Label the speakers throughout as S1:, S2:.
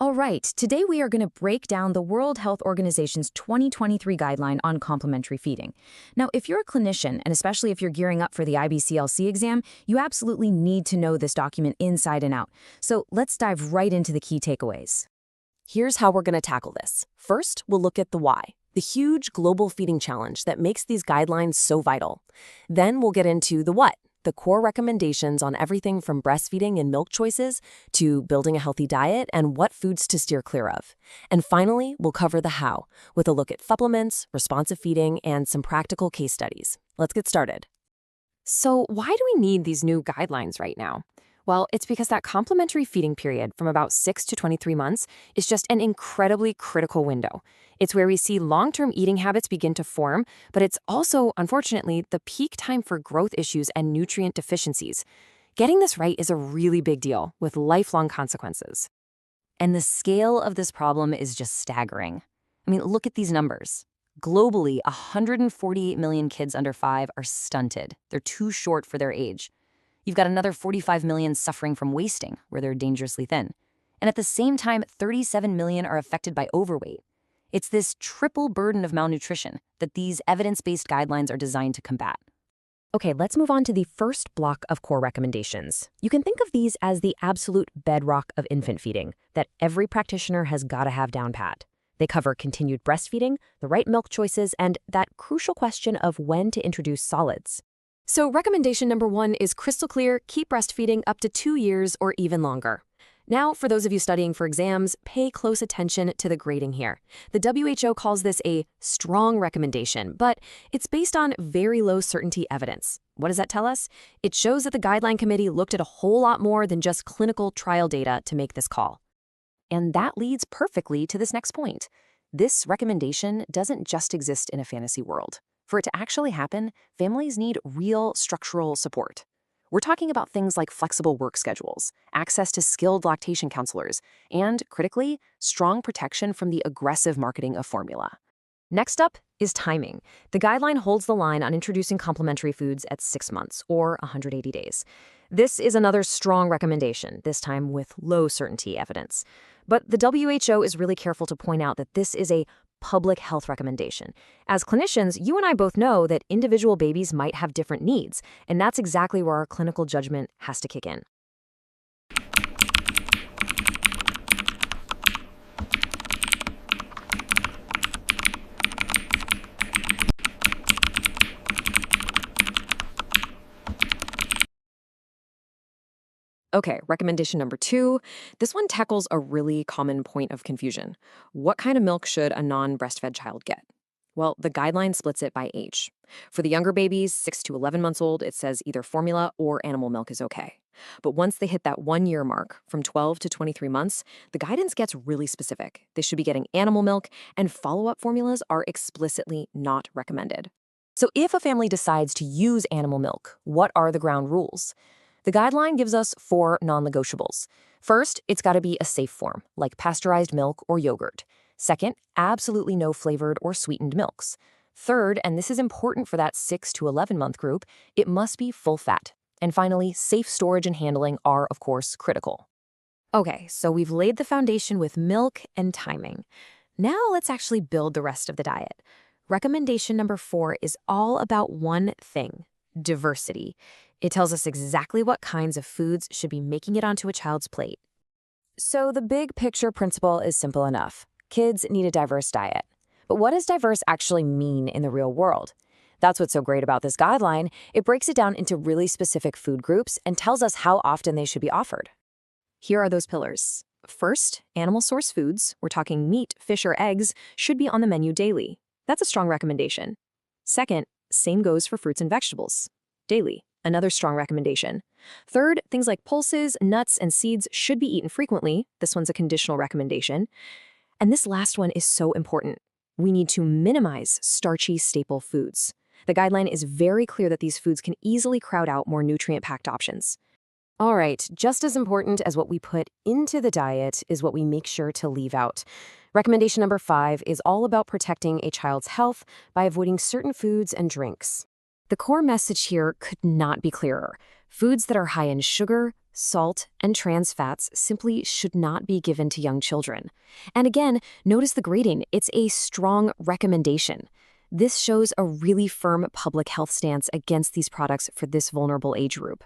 S1: All right, today we are going to break down the World Health Organization's 2023 guideline on complementary feeding. Now, if you're a clinician, and especially if you're gearing up for the IBCLC exam, you absolutely need to know this document inside and out. So let's dive right into the key takeaways.
S2: Here's how we're going to tackle this. First, we'll look at the why, the huge global feeding challenge that makes these guidelines so vital. Then we'll get into the what, the core recommendations on everything from breastfeeding and milk choices to building a healthy diet and what foods to steer clear of. And finally, we'll cover the how, with a look at supplements, responsive feeding, and some practical case studies. Let's get started. So why do we need these new guidelines right now? Well, it's because that complementary feeding period from about 6 to 23 months is just an incredibly critical window. It's where we see long-term eating habits begin to form, but it's also, unfortunately, the peak time for growth issues and nutrient deficiencies. Getting this right is a really big deal with lifelong consequences.
S1: And the scale of this problem is just staggering. I mean, look at these numbers. Globally, 148 million kids under 5 are stunted. They're too short for their age. You've got another 45 million suffering from wasting, where they're dangerously thin. And at the same time, 37 million are affected by overweight. It's this triple burden of malnutrition that these evidence-based guidelines are designed to combat. Okay, let's move on to the first block of core recommendations. You can think of these as the absolute bedrock of infant feeding that every practitioner has got to have down pat. They cover continued breastfeeding, the right milk choices, and that crucial question of when to introduce solids.
S2: So recommendation number 1 is crystal clear: keep breastfeeding up to 2 years or even longer. Now, for those of you studying for exams, pay close attention to the grading here. The WHO calls this a strong recommendation, but it's based on very low certainty evidence. What does that tell us? It shows that the guideline committee looked at a whole lot more than just clinical trial data to make this call.
S1: And that leads perfectly to this next point. This recommendation doesn't just exist in a fantasy world. For it to actually happen, families need real structural support. We're talking about things like flexible work schedules, access to skilled lactation counselors, and, critically, strong protection from the aggressive marketing of formula. Next up is timing. The guideline holds the line on introducing complementary foods at 6 months, or 180 days. This is another strong recommendation, this time with low certainty evidence. But the WHO is really careful to point out that this is a public health recommendation. As clinicians, you and I both know that individual babies might have different needs, and that's exactly where our clinical judgment has to kick in.
S2: Okay, recommendation number 2. This one tackles a really common point of confusion. What kind of milk should a non-breastfed child get? Well, the guideline splits it by age. For the younger babies, 6 to 11 months old, it says either formula or animal milk is okay. But once they hit that 1-year mark, from 12 to 23 months, the guidance gets really specific. They should be getting animal milk, and follow-up formulas are explicitly not recommended. So if a family decides to use animal milk, what are the ground rules? The guideline gives us 4 non-negotiables. First, it's got to be a safe form, like pasteurized milk or yogurt. Second, absolutely no flavored or sweetened milks. Third, and this is important for that 6 to 11-month group, it must be full fat. And finally, safe storage and handling are, of course, critical. Okay, so we've laid the foundation with milk and timing. Now let's actually build the rest of the diet. Recommendation number 4 is all about one thing: diversity. It tells us exactly what kinds of foods should be making it onto a child's plate. So the big picture principle is simple enough. Kids need a diverse diet. But what does diverse actually mean in the real world? That's what's so great about this guideline. It breaks it down into really specific food groups and tells us how often they should be offered. Here are those pillars. First, animal source foods, we're talking meat, fish, or eggs, should be on the menu daily. That's a strong recommendation. Second, same goes for fruits and vegetables. Daily. Another strong recommendation. Third, things like pulses, nuts, and seeds should be eaten frequently. This one's a conditional recommendation. And this last one is so important. We need to minimize starchy staple foods. The guideline is very clear that these foods can easily crowd out more nutrient-packed options. All right, just as important as what we put into the diet is what we make sure to leave out. Recommendation number 5 is all about protecting a child's health by avoiding certain foods and drinks. The core message here could not be clearer. Foods that are high in sugar, Salt and trans fats simply should not be given to young children. And again, notice the grading. It's a strong recommendation. This shows a really firm public health stance against these products for this vulnerable age group.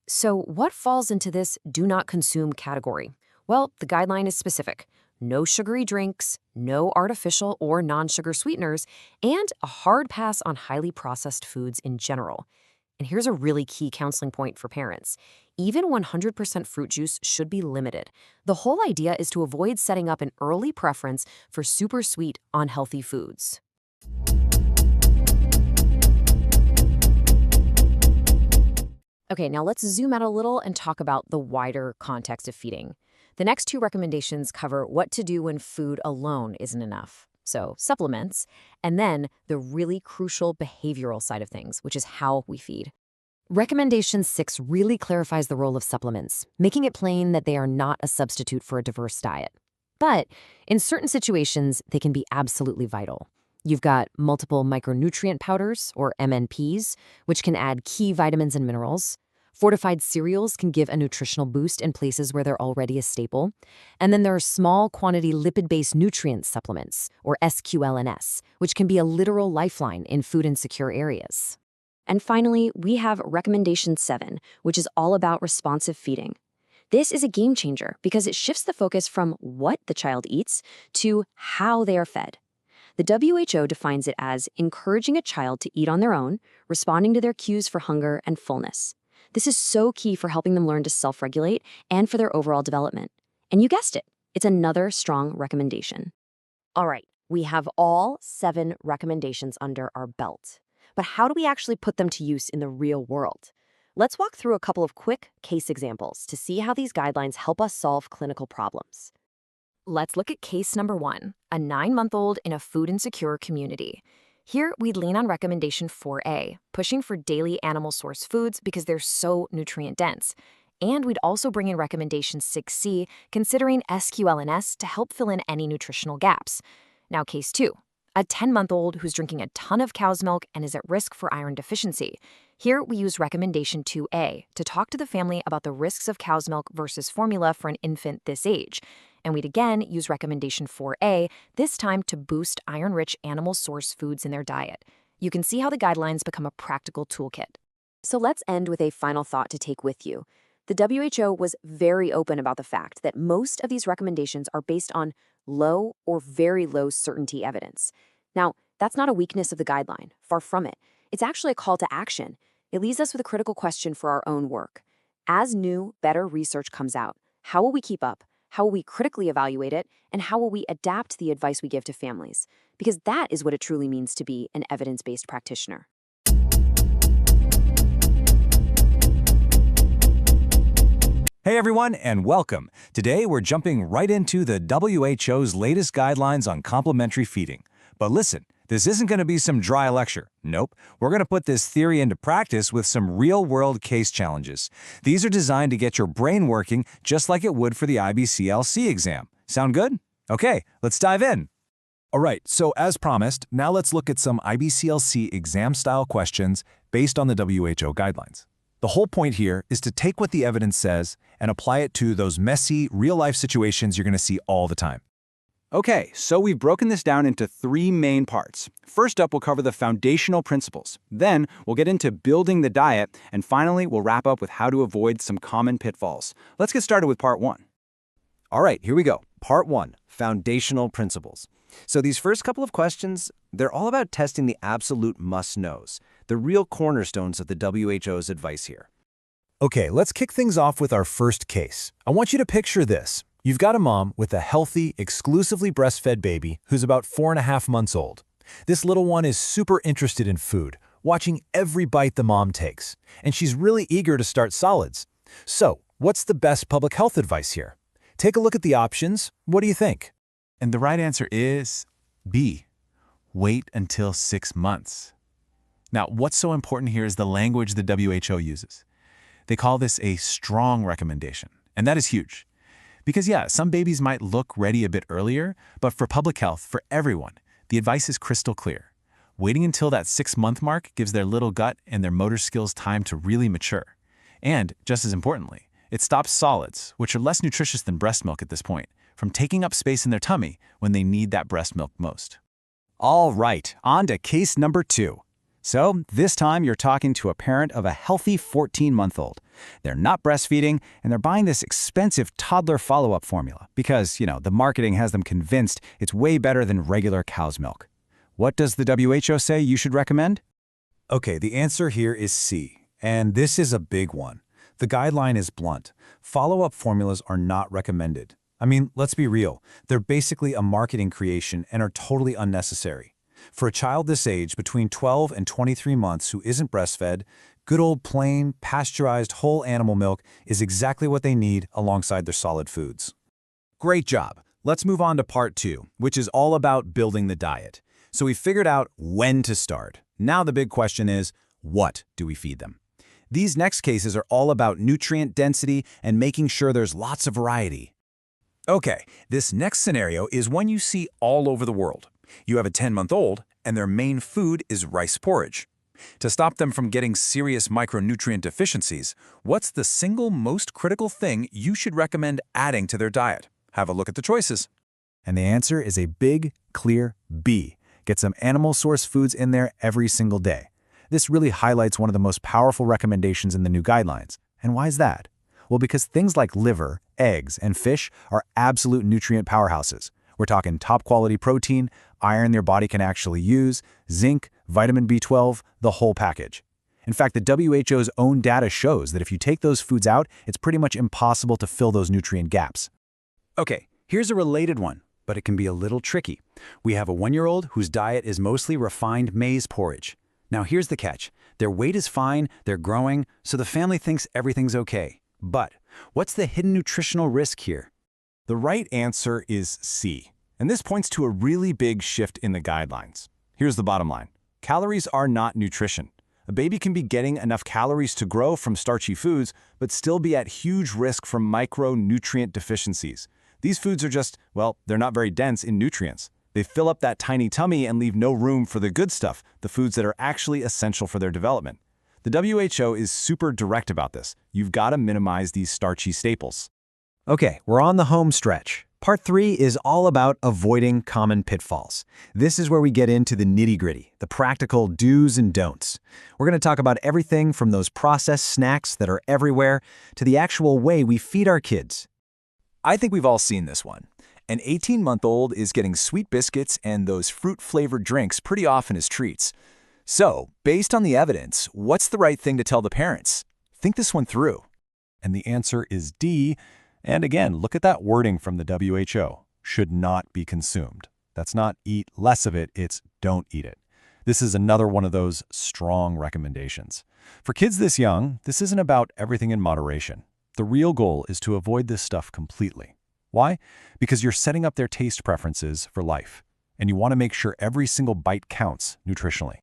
S2: So what falls into this do not consume category? Well, the guideline is specific. No sugary drinks, no artificial or non-sugar sweeteners, and a hard pass on highly processed foods in general. And here's a really key counseling point for parents. Even 100% fruit juice should be limited. The whole idea is to avoid setting up an early preference for super sweet, unhealthy foods. Okay, now let's zoom out a little and talk about the wider context of feeding. The next two recommendations cover what to do when food alone isn't enough, so supplements, and then the really crucial behavioral side of things, which is how we feed. Recommendation 6 really clarifies the role of supplements, making it plain that they are not a substitute for a diverse diet. But in certain situations, they can be absolutely vital. You've got multiple micronutrient powders, or MNPs, which can add key vitamins and minerals. Fortified cereals can give a nutritional boost in places where they're already a staple. And then there are small quantity lipid-based nutrient supplements, or SQ-LNS, which can be a literal lifeline in food insecure areas. And finally, we have recommendation 7, which is all about responsive feeding. This is a game changer because it shifts the focus from what the child eats to how they are fed. The WHO defines it as encouraging a child to eat on their own, responding to their cues for hunger and fullness. This is so key for helping them learn to self-regulate and for their overall development. And you guessed it, it's another strong recommendation. All right, we have all 7 recommendations under our belt. But how do we actually put them to use in the real world? Let's walk through a couple of quick case examples to see how these guidelines help us solve clinical problems. Let's look at case number 1, a 9-month-old in a food-insecure community. Here, we'd lean on recommendation 4A, pushing for daily animal source foods because they're so nutrient-dense. And we'd also bring in recommendation 6C, considering SQ-LNS to help fill in any nutritional gaps. Now, case 2, a 10-month-old who's drinking a ton of cow's milk and is at risk for iron deficiency. Here, we use recommendation 2A to talk to the family about the risks of cow's milk versus formula for an infant this age. And we'd again use recommendation 4A, this time to boost iron-rich animal source foods in their diet. You can see how the guidelines become a practical toolkit. So let's end with a final thought to take with you. The WHO was very open about the fact that most of these recommendations are based on low or very low certainty evidence. Now, that's not a weakness of the guideline, far from it. It's actually a call to action. It leaves us with a critical question for our own work. As new, better research comes out, how will we keep up? How will we critically evaluate it? And how will we adapt the advice we give to families? Because that is what it truly means to be an evidence-based practitioner.
S3: Hey everyone, and welcome. Today we're jumping right into the WHO's latest guidelines on complementary feeding. But listen, this isn't going to be some dry lecture. Nope, we're going to put this theory into practice with some real-world case challenges. These are designed to get your brain working just like it would for the IBCLC exam. Sound good? Okay, let's dive in. All right, so as promised, now let's look at some IBCLC exam-style questions based on the WHO guidelines. The whole point here is to take what the evidence says and apply it to those messy, real-life situations you're going to see all the time.
S4: Okay, so we've broken this down into 3 main parts. First up, we'll cover the foundational principles. Then, we'll get into building the diet, and finally, we'll wrap up with how to avoid some common pitfalls. Let's get started with part 1.
S5: All right, here we go. Part 1, foundational principles. So these first couple of questions, they're all about testing the absolute must-knows, the real cornerstones of the WHO's advice here.
S3: Okay, let's kick things off with our first case. I want you to picture this. You've got a mom with a healthy, exclusively breastfed baby who's about 4.5 months old. This little one is super interested in food, watching every bite the mom takes, and she's really eager to start solids. So, what's the best public health advice here? Take a look at the options. What do you think?
S6: And the right answer is B. Wait until 6 months. Now, what's so important here is the language the WHO uses. They call this a strong recommendation, and that is huge. Because yeah, some babies might look ready a bit earlier, but for public health, for everyone, the advice is crystal clear. Waiting until that 6-month mark gives their little gut and their motor skills time to really mature. And, just as importantly, It stops solids, which are less nutritious than breast milk at this point, from taking up space in their tummy when they need that breast milk most.
S4: All right, on to case number 2. So this time you're talking to a parent of a healthy 14-month-old. They're not breastfeeding, and they're buying this expensive toddler follow-up formula because, the marketing has them convinced it's way better than regular cow's milk. What does the WHO say you should recommend?
S3: Okay, the answer here is C, and this is a big one. The guideline is blunt. Follow-up formulas are not recommended. I mean, let's be real. They're basically a marketing creation and are totally unnecessary. For a child this age, between 12 and 23 months who isn't breastfed, good old plain, pasteurized whole animal milk is exactly what they need alongside their solid foods.
S4: Great job. Let's move on to part 2, which is all about building the diet. So we figured out when to start. Now the big question is, what do we feed them? These next cases are all about nutrient density and making sure there's lots of variety.
S3: Okay, this next scenario is one you see all over the world. You have a 10-month-old, and their main food is rice porridge. To stop them from getting serious micronutrient deficiencies, what's the single most critical thing you should recommend adding to their diet? Have a look at the choices.
S4: And the answer is a big, clear B. Get some animal source foods in there every single day. This really highlights one of the most powerful recommendations in the new guidelines. And why is that? Well, because things like liver, eggs, and fish are absolute nutrient powerhouses. We're talking top-quality protein, iron your body can actually use, zinc, vitamin B12, the whole package. In fact, the WHO's own data shows that if you take those foods out, it's pretty much impossible to fill those nutrient gaps. Okay, here's a related one, but it can be a little tricky. We have a 1-year-old whose diet is mostly refined maize porridge. Now here's the catch. Their weight is fine, they're growing, so the family thinks everything's okay. But what's the hidden nutritional risk here?
S3: The right answer is C, and this points to a really big shift in the guidelines. Here's the bottom line. Calories are not nutrition. A baby can be getting enough calories to grow from starchy foods, but still be at huge risk from micronutrient deficiencies. These foods are just, well, they're not very dense in nutrients. They fill up that tiny tummy and leave no room for the good stuff, the foods that are actually essential for their development. The WHO is super direct about this. You've got to minimize these starchy staples.
S4: Okay, we're on the home stretch. Part 3 is all about avoiding common pitfalls. This is where we get into the nitty-gritty, the practical do's and don'ts. We're going to talk about everything from those processed snacks that are everywhere to the actual way we feed our kids.
S3: I think we've all seen this one. An 18-month-old is getting sweet biscuits and those fruit-flavored drinks pretty often as treats. So, based on the evidence, what's the right thing to tell the parents? Think this one through. And the answer is D. And again, look at that wording from the WHO. Should not be consumed. That's not eat less of it, it's don't eat it. This is another one of those strong recommendations. For kids this young, this isn't about everything in moderation. The real goal is to avoid this stuff completely. Why? Because you're setting up their taste preferences for life, and you want to make sure every single bite counts nutritionally.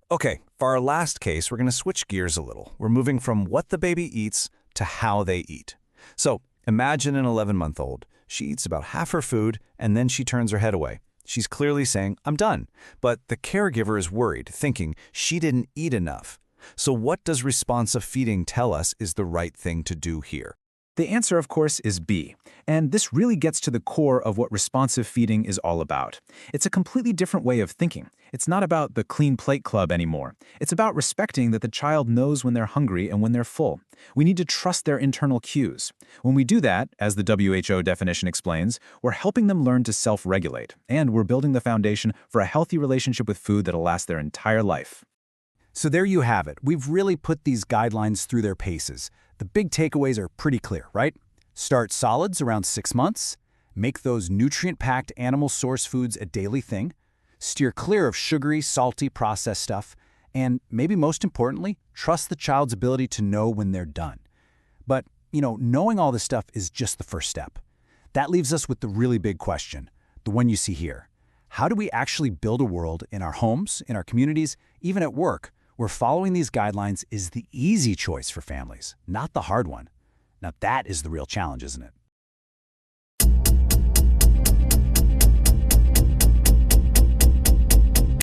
S3: Okay, for our last case, we're going to switch gears a little. We're moving from what the baby eats to how they eat. So, imagine an 11-month-old. She eats about half her food, and then she turns her head away. She's clearly saying, I'm done. But the caregiver is worried, thinking she didn't eat enough. So what does responsive feeding tell us is the right thing to do here?
S4: The answer, of course, is B. And this really gets to the core of what responsive feeding is all about. It's a completely different way of thinking. It's not about the clean plate club anymore. It's about respecting that the child knows when they're hungry and when they're full. We need to trust their internal cues. When we do that, as the WHO definition explains, we're helping them learn to self-regulate, and we're building the foundation for a healthy relationship with food that'll last their entire life.
S3: So there you have it. We've really put these guidelines through their paces. The big takeaways are pretty clear, right? Start solids around 6 months. Make those nutrient-packed animal source foods a daily thing. Steer clear of sugary, salty, processed stuff. And maybe most importantly, trust the child's ability to know when they're done. But, knowing all this stuff is just the first step. That leaves us with the really big question, the one you see here. How do we actually build a world in our homes, in our communities, even at work, where following these guidelines is the easy choice for families, not the hard one? Now that is the real challenge, isn't it?